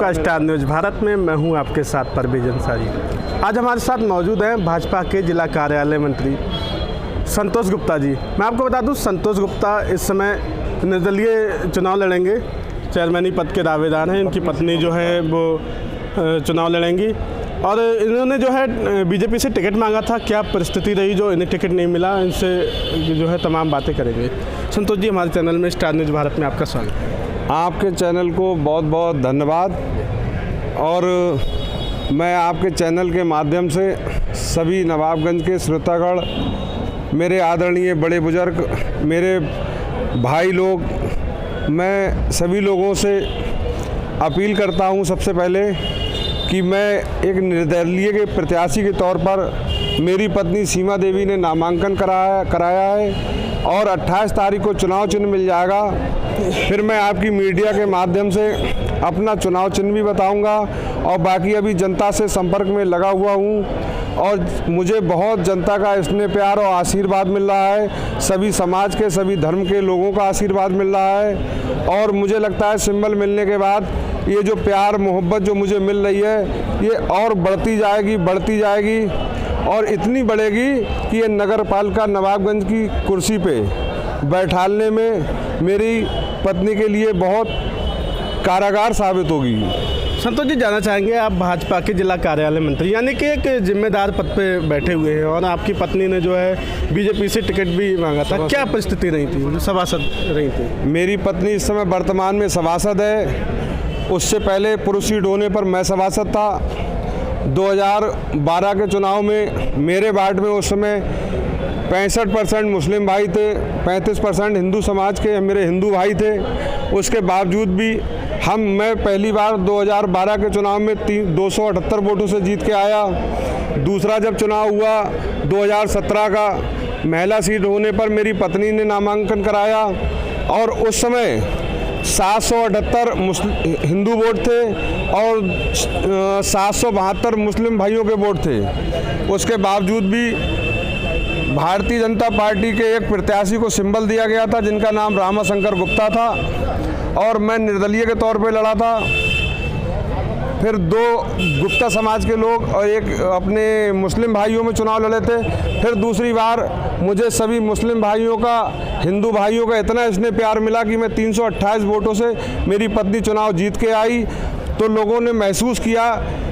आपका star news Bharat में। मैं हूं आपके साथ परवेज अंसारी। आज हमारे साथ मौजूद हैं भाजपा के जिला कार्यालय मंत्री संतोष गुप्ता जी। मैं आपको बता दूं, संतोष गुप्ता इस समय निर्दलीय चुनाव लड़ेंगे, चेयरमैनी पद के दावेदार हैं। इनकी पत्नी जो है वो चुनाव लड़ेंगी और इन्होंने जो है बीजेपी से टिकट मांगा था। क्या परिस्थिति रही जो इन्हें टिकट नहीं मिला, इनसे जो है तमाम बातें करेंगे। संतोष जी, हमारे चैनल में स्टार न्यूज़ भारत में आपका स्वागत है। आपके चैनल को बहुत बहुत धन्यवाद। और मैं आपके चैनल के माध्यम से सभी नवाबगंज के श्रोतागण, मेरे आदरणीय बड़े बुजुर्ग, मेरे भाई लोग, मैं सभी लोगों से अपील करता हूं सबसे पहले कि मैं एक निर्दलीय के प्रत्याशी के तौर पर मेरी पत्नी सीमा देवी ने नामांकन कराया है और 28 तारीख को चुनाव चिन्ह मिल जाएगा। फिर मैं आपकी मीडिया के माध्यम से अपना चुनाव चिन्ह भी बताऊंगा और बाकी अभी जनता से संपर्क में लगा हुआ हूं और मुझे बहुत जनता का स्नेह प्यार और आशीर्वाद मिल रहा है। सभी समाज के, सभी धर्म के लोगों का आशीर्वाद मिल रहा है और मुझे लगता है सिंबल मिलने के बाद ये जो प्यार मोहब्बत जो मुझे मिल रही है ये और बढ़ती जाएगी और इतनी बढ़ेगी कि ये नगर पालिका नवाबगंज की कुर्सी पे बैठालने में मेरी पत्नी के लिए बहुत कारगर साबित होगी। संतोष जी, जानना चाहेंगे, आप भाजपा के जिला कार्यालय मंत्री यानी कि एक जिम्मेदार पद पे बैठे हुए हैं और आपकी पत्नी ने जो है बीजेपी से टिकट भी मांगा था। क्या परिस्थिति रही थी, जो सभासद रही थी? मेरी पत्नी इस समय वर्तमान में सभासद है। उससे पहले पुरुष सीट होने पर मैं सभासद था। 2012 के चुनाव में मेरे वार्ड में उस समय 65% मुस्लिम भाई थे, 35% हिंदू समाज के मेरे हिंदू भाई थे। उसके बावजूद भी मैं पहली बार 2012 के चुनाव में 278 वोटों से जीत के आया। दूसरा जब चुनाव हुआ 2017 का, महिला सीट होने पर मेरी पत्नी ने नामांकन कराया और उस समय 778 हिंदू वोट थे और 772 मुस्लिम भाइयों के वोट थे। उसके बावजूद भी भारतीय जनता पार्टी के एक प्रत्याशी को सिंबल दिया गया था जिनका नाम रामाशंकर गुप्ता था और मैं निर्दलीय के तौर पे लड़ा था। फिर 2 गुप्ता समाज के लोग और एक अपने मुस्लिम भाइयों में चुनाव लड़े थे। फिर दूसरी बार मुझे सभी मुस्लिम भाइयों का, हिंदू भाइयों का इतना स्नेह प्यार मिला कि मैं 328 वोटों से मेरी पत्नी चुनाव जीत के आई। तो लोगों ने महसूस किया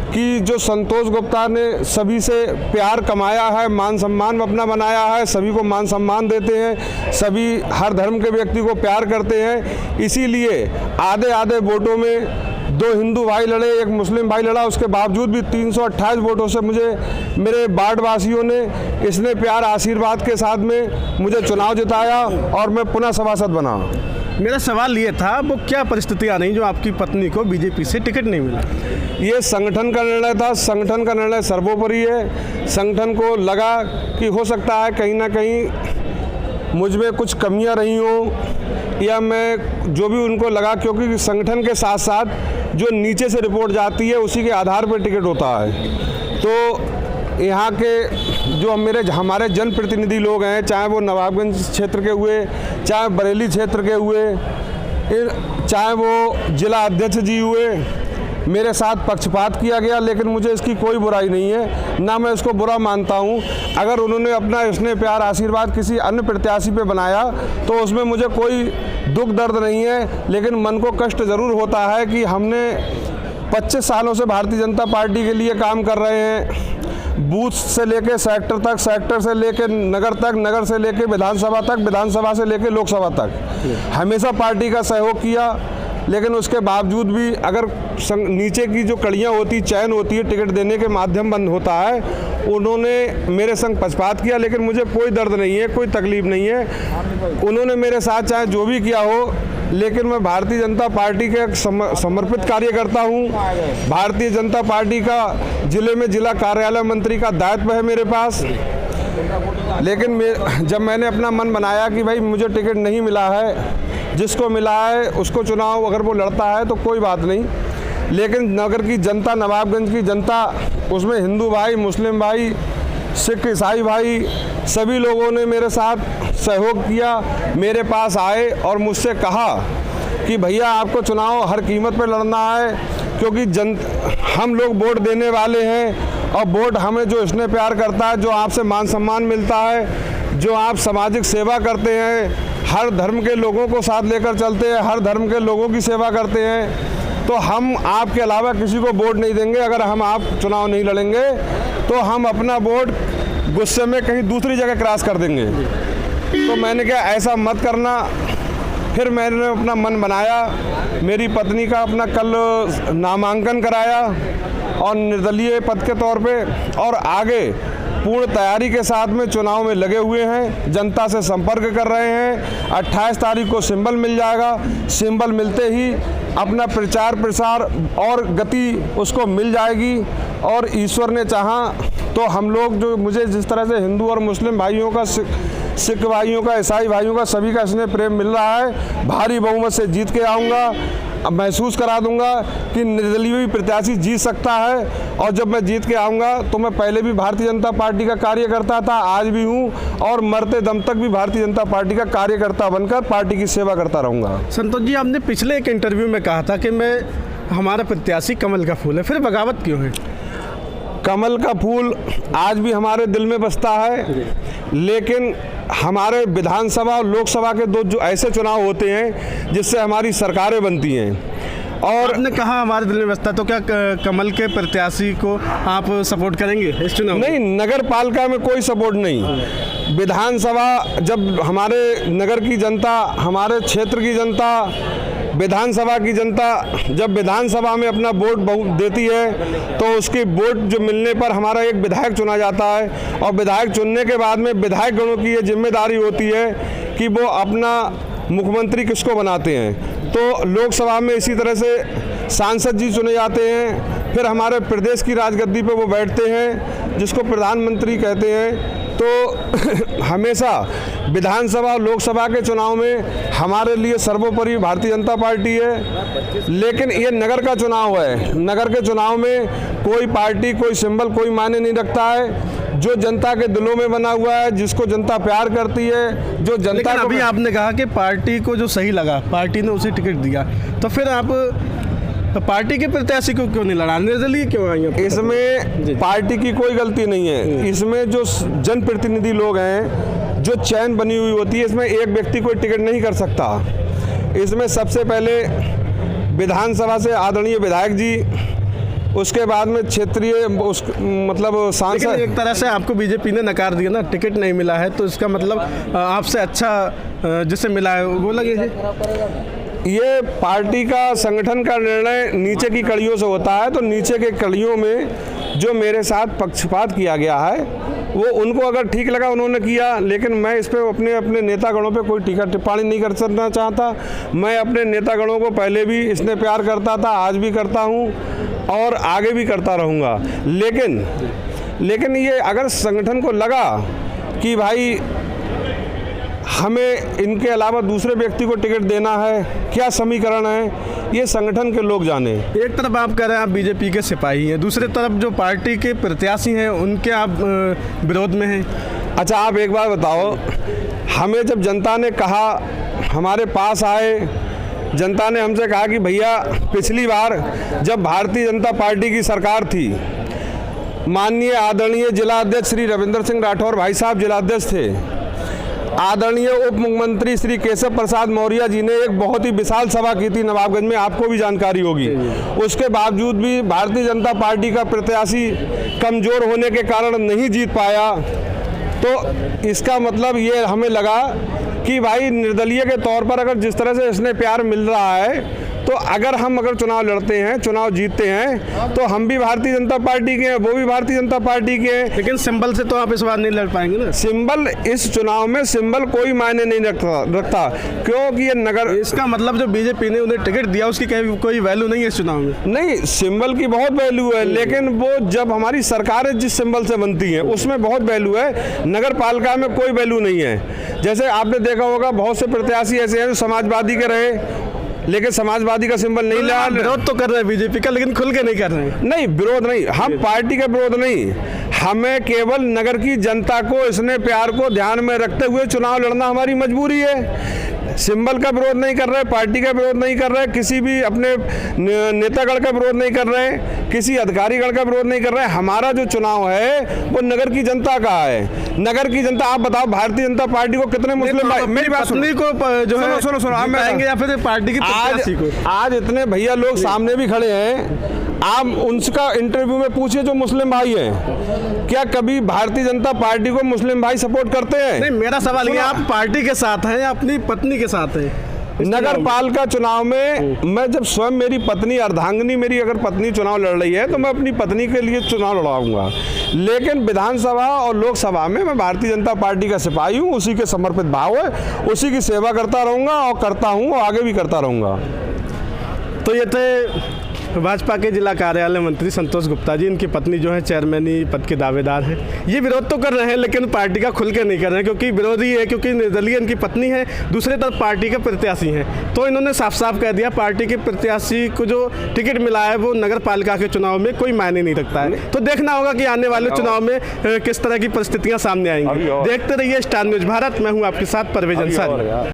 कि जो संतोष गुप्ता ने सभी से प्यार कमाया है, मान सम्मान अपना बनाया है, सभी को मान सम्मान देते हैं, सभी हर धर्म के व्यक्ति को प्यार करते हैं। इसीलिए आधे वोटों में 2 हिंदू भाई लड़े, 1 मुस्लिम भाई लड़ा। उसके बावजूद भी 328 वोटों से मुझे मेरे वार्ड वासियों ने इसने प्यार आशीर्वाद के साथ में मुझे चुनाव जिताया और मैं पुनः सभासद बना। मेरा सवाल ये था, वो क्या परिस्थिति आ रही जो आपकी पत्नी को बीजेपी से टिकट नहीं मिला? ये संगठन का निर्णय था। संगठन का निर्णय सर्वोपरि है। संगठन को लगा कि हो सकता है कहीं ना कहीं मुझ में कुछ कमियां रही हों या मैं जो भी उनको लगा, क्योंकि संगठन के साथ साथ जो नीचे से रिपोर्ट जाती है उसी के आधार पर टिकट होता है। तो यहाँ के जो हमारे जनप्रतिनिधि लोग हैं, चाहे वो नवाबगंज क्षेत्र के हुए, चाहे बरेली क्षेत्र के हुए, चाहे वो जिला अध्यक्ष जी हुए, मेरे साथ पक्षपात किया गया। लेकिन मुझे इसकी कोई बुराई नहीं है, ना मैं इसको बुरा मानता हूं। अगर उन्होंने अपना स्नेह प्यार आशीर्वाद किसी अन्य प्रत्याशी पे बनाया तो उसमें मुझे कोई दुख दर्द नहीं है। लेकिन मन को कष्ट ज़रूर होता है कि हमने 25 सालों से भारतीय जनता पार्टी के लिए काम कर रहे हैं। बूथ से लेके सेक्टर तक, सेक्टर से लेके नगर तक, नगर से लेके विधानसभा तक, विधानसभा से लेके लोकसभा तक हमेशा पार्टी का सहयोग किया। लेकिन उसके बावजूद भी अगर नीचे की जो कड़ियाँ होती, चयन होती है, टिकट देने के माध्यम बंद होता है, उन्होंने मेरे संग पक्षपात किया। लेकिन मुझे कोई दर्द नहीं है, कोई तकलीफ नहीं है। उन्होंने मेरे साथ चाहे जो भी किया हो, लेकिन मैं भारतीय जनता पार्टी के समर्पित कार्यकर्ता हूं। भारतीय जनता पार्टी का जिले में जिला कार्यालय मंत्री का दायित्व है मेरे पास। लेकिन जब मैंने अपना मन बनाया कि भाई मुझे टिकट नहीं मिला है, जिसको मिला है उसको चुनाव अगर वो लड़ता है तो कोई बात नहीं। लेकिन नगर की जनता, नवाबगंज की जनता, उसमें हिंदू भाई, मुस्लिम भाई, सिख, ईसाई भाई, सभी लोगों ने मेरे साथ सहयोग किया। मेरे पास आए और मुझसे कहा कि भैया आपको चुनाव हर कीमत पर लड़ना है, क्योंकि हम लोग वोट देने वाले हैं और वोट हमें जो स्नेह प्यार करता है, जो आपसे मान सम्मान मिलता है, जो आप सामाजिक सेवा करते हैं, हर धर्म के लोगों को साथ लेकर चलते हैं, हर धर्म के लोगों की सेवा करते हैं, तो हम आपके अलावा किसी को वोट नहीं देंगे। अगर हम आप चुनाव नहीं लड़ेंगे तो हम अपना वोट गुस्से में कहीं दूसरी जगह क्रॉस कर देंगे। तो मैंने कहा ऐसा मत करना। फिर मैंने अपना मन बनाया, मेरी पत्नी का अपना कल नामांकन कराया और निर्दलीय पद के तौर पे, और आगे पूर्ण तैयारी के साथ में चुनाव में लगे हुए हैं, जनता से संपर्क कर रहे हैं। 28 तारीख को सिंबल मिल जाएगा, सिंबल मिलते ही अपना प्रचार प्रसार और गति उसको मिल जाएगी। और ईश्वर ने चाहा तो हम लोग जो मुझे जिस तरह से हिंदू और मुस्लिम भाइयों का, सिख भाइयों का, ईसाई भाइयों का, सभी का स्नेह प्रेम मिल रहा है, भारी बहुमत से जीत के आऊँगा। अब महसूस करा दूंगा कि निर्दलीय प्रत्याशी जीत सकता है। और जब मैं जीत के आऊँगा तो मैं पहले भी भारतीय जनता पार्टी का कार्यकर्ता था, आज भी हूँ, और मरते दम तक भी भारतीय जनता पार्टी का कार्यकर्ता बनकर पार्टी की सेवा करता रहूँगा। संतोष जी, आपने पिछले एक इंटरव्यू में कहा था कि हमारा प्रत्याशी कमल का फूल है, फिर बगावत क्यों है? कमल का फूल आज भी हमारे दिल में बसता है, लेकिन हमारे विधानसभा और लोकसभा के दो जो ऐसे चुनाव होते हैं जिससे हमारी सरकारें बनती हैं। और आपने कहा हमारे दिल में बसता, तो क्या कमल के प्रत्याशी को आप सपोर्ट करेंगे इस चुनाव? नहीं, नगर पालिका में कोई सपोर्ट नहीं। विधानसभा जब हमारे नगर की जनता, हमारे क्षेत्र की जनता, विधानसभा की जनता जब विधानसभा में अपना वोट देती है तो उसकी वोट जो मिलने पर हमारा एक विधायक चुना जाता है, और विधायक चुनने के बाद में विधायक गणों की ये जिम्मेदारी होती है कि वो अपना मुख्यमंत्री किसको बनाते हैं। तो लोकसभा में इसी तरह से सांसद जी चुने जाते हैं, फिर हमारे प्रदेश की राजगद्दी पे वो बैठते हैं जिसको प्रधानमंत्री कहते हैं। तो हमेशा विधानसभा और लोकसभा के चुनाव में हमारे लिए सर्वोपरि भारतीय जनता पार्टी है। लेकिन ये नगर का चुनाव है, नगर के चुनाव में कोई पार्टी, कोई सिंबल कोई मायने नहीं रखता है। जो जनता के दिलों में बना हुआ है, जिसको जनता प्यार करती है, जो जनता को। अभी आपने कहा कि पार्टी को जो सही लगा पार्टी ने उसे टिकट दिया, तो फिर आप पार्टी के प्रत्याशी को क्यों नहीं लड़ा, निर्दलीय क्यों आई? इसमें पार्टी की कोई गलती नहीं है। इसमें जो जनप्रतिनिधि लोग हैं, जो चयन बनी हुई होती है, इसमें एक व्यक्ति कोई टिकट नहीं कर सकता। इसमें सबसे पहले विधानसभा से आदरणीय विधायक जी, उसके बाद में क्षेत्रीय मतलब सांसद। एक तरह से आपको बीजेपी ने नकार दिया ना, टिकट नहीं मिला है, तो इसका मतलब आपसे अच्छा जिसे मिला है वो लगे। ये पार्टी का, संगठन का निर्णय नीचे की कड़ियों से होता है। तो नीचे के कड़ियों में जो मेरे साथ पक्षपात किया गया है वो उनको अगर ठीक लगा उन्होंने किया, लेकिन मैं इस पर अपने नेतागणों पे कोई टीका टिप्पणी नहीं करना चाहता। मैं अपने नेतागणों को पहले भी इसने प्यार करता था, आज भी करता हूँ और आगे भी करता रहूँगा। लेकिन ये अगर संगठन को लगा कि भाई हमें इनके अलावा दूसरे व्यक्ति को टिकट देना है, क्या समीकरण है, ये संगठन के लोग जाने। एक तरफ आप कह रहे हैं आप बीजेपी के सिपाही हैं, दूसरी तरफ जो पार्टी के प्रत्याशी हैं उनके आप विरोध में हैं। अच्छा, आप एक बात बताओ, हमें जब जनता ने कहा, हमारे पास आए, जनता ने हमसे कहा कि भैया पिछली बार जब भारतीय जनता पार्टी की सरकार थी, माननीय आदरणीय जिला अध्यक्ष श्री रविंद्र सिंह राठौर भाई साहब जिलाध्यक्ष थे, आदरणीय उप मुख्यमंत्री श्री केशव प्रसाद मौर्य जी ने एक बहुत ही विशाल सभा की थी नवाबगंज में, आपको भी जानकारी होगी। उसके बावजूद भी भारतीय जनता पार्टी का प्रत्याशी कमज़ोर होने के कारण नहीं जीत पाया। तो इसका मतलब ये हमें लगा कि भाई निर्दलीय के तौर पर अगर जिस तरह से इसने प्यार मिल रहा है, तो अगर चुनाव लड़ते हैं, चुनाव जीतते हैं, तो हम भी भारतीय जनता पार्टी के हैं, वो भी भारतीय जनता पार्टी के हैं। लेकिन सिंबल से तो आप इस बार नहीं लड़ पाएंगे ना। सिंबल, इस चुनाव में सिंबल कोई मायने नहीं रखता क्योंकि ये नगर। इसका मतलब जो बीजेपी ने उन्हें टिकट दिया उसकी कोई वैल्यू नहीं है इस चुनाव में? नहीं, सिंबल की बहुत वैल्यू है, लेकिन वो जब हमारी सरकारें जिस सिंबल से बनती हैं उसमें बहुत वैल्यू है, नगर पालिका में कोई वैल्यू नहीं है। जैसे आपने देखा होगा बहुत से प्रत्याशी ऐसे हैं जो समाजवादी के रहे, लेकिन समाजवादी का सिंबल नहीं लगा। विरोध तो कर रहे हैं बीजेपी का, लेकिन खुल के नहीं कर रहे हैं। नहीं, विरोध नहीं, हम पार्टी का विरोध नहीं, हमें केवल नगर की जनता को, इसने प्यार को ध्यान में रखते हुए चुनाव लड़ना हमारी मजबूरी है। सिंबल का विरोध नहीं कर रहे, पार्टी का विरोध नहीं कर रहे, किसी भी अपने नेतागण का विरोध नहीं कर रहे, किसी अधिकारीगण का विरोध नहीं कर रहे। हमारा जो चुनाव है वो नगर की जनता का है। नगर की जनता, आप बताओ भारतीय जनता पार्टी को कितने मुस्लिम भाई, मेरी बात पत्नी को जो है सुनो आप जिताएंगे या फिर पार्टी की प्रत्याशी को? आज इतने भैया लोग सामने भी खड़े हैं, आप उनका इंटरव्यू में पूछिए जो मुस्लिम भाई हैं, क्या कभी भारतीय जनता पार्टी को मुस्लिम भाई सपोर्ट करते हैं? नहीं, मेरा सवाल ये, आप पार्टी के साथ हैं या अपनी पत्नी के साथ हैं? नगर पालिका चुनाव में मैं जब स्वयं, मेरी पत्नी अर्धांगिनी, मेरी अगर पत्नी चुनाव लड़ रही है तो मैं अपनी पत्नी के लिए चुनाव लड़ाऊंगा, लेकिन विधानसभा और लोकसभा में मैं भारतीय जनता पार्टी का सिपाही हूं, उसी के समर्पित भाव है, उसी की सेवा करता रहूंगा और करता हूं और आगे भी करता रहूंगा। तो ये थे भाजपा के जिला कार्यालय मंत्री संतोष गुप्ता जी। इनकी पत्नी जो है चेयरमैनी पद के दावेदार है। ये विरोध तो कर रहे हैं लेकिन पार्टी का खुल के नहीं कर रहे हैं, क्योंकि विरोधी है, क्योंकि निर्दलीय इनकी पत्नी है, दूसरी तरफ पार्टी के प्रत्याशी हैं। तो इन्होंने साफ साफ कह दिया पार्टी के प्रत्याशी को जो टिकट मिला है वो नगर पालिका के चुनाव में कोई मायने नहीं रखता है। तो देखना होगा कि आने वाले चुनाव में किस तरह की परिस्थितियाँ सामने आएंगी। देखते रहिए स्टार न्यूज़ भारत। मैं हूँ आपके साथ परवेज अंसारी।